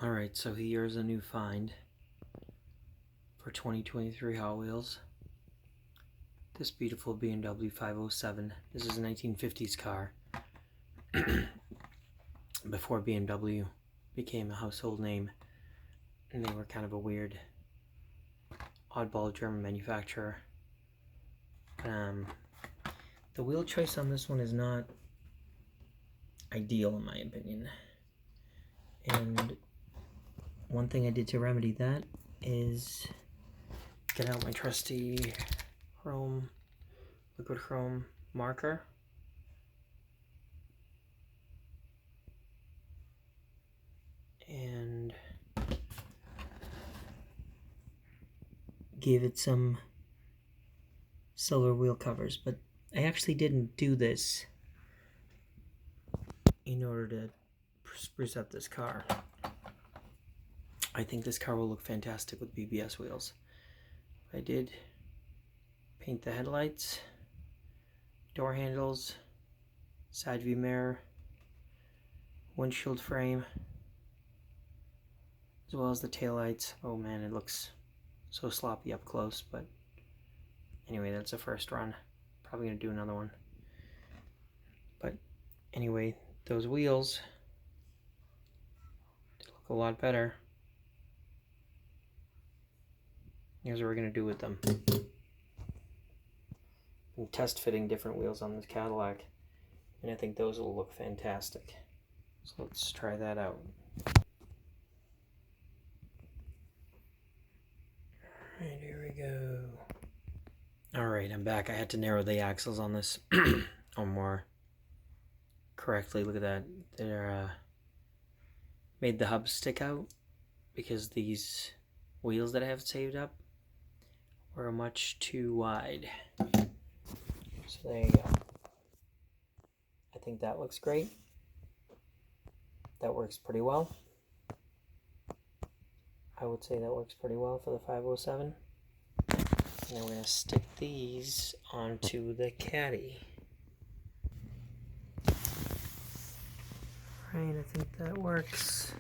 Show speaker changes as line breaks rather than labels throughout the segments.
Alright, so here's a new find for 2023 Hot Wheels. This beautiful BMW 507. This is a 1950s car. Before BMW became a household name. And they were kind of a weird, oddball German manufacturer. The wheel choice on this one is not ideal in my opinion. And one thing I did to remedy that is get out my trusty liquid chrome marker. And gave it some silver wheel covers, but I actually didn't do this in order to spruce up this car. I think this car will look fantastic with BBS wheels. I did paint the headlights, door handles, side view mirror, windshield frame, as well as the taillights. Oh man, it looks so sloppy up close, but anyway, that's the first run. Probably gonna do another one. But anyway, those wheels look a lot better. Here's what we're going to do with them. I'm test fitting different wheels on this Cadillac, and I think those will look fantastic. So let's try that out. Alright, here we go. Alright, I'm back. I had to narrow the axles on this or more correctly. Look at that. They're made the hubs stick out because these wheels that I have saved up were much too wide. So there you go. I think that looks great. That works pretty well. I would say that works pretty well for the 507. And then we're going to stick these onto the Caddy. Alright, I think that works.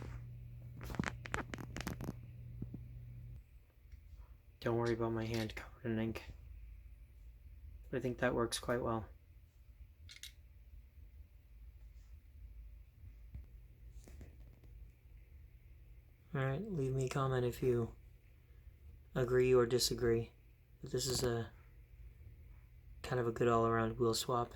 Don't worry about my hand covered in ink. But I think that works quite well. Alright, leave me a comment if you agree or disagree. This is a kind of a good all-around wheel swap.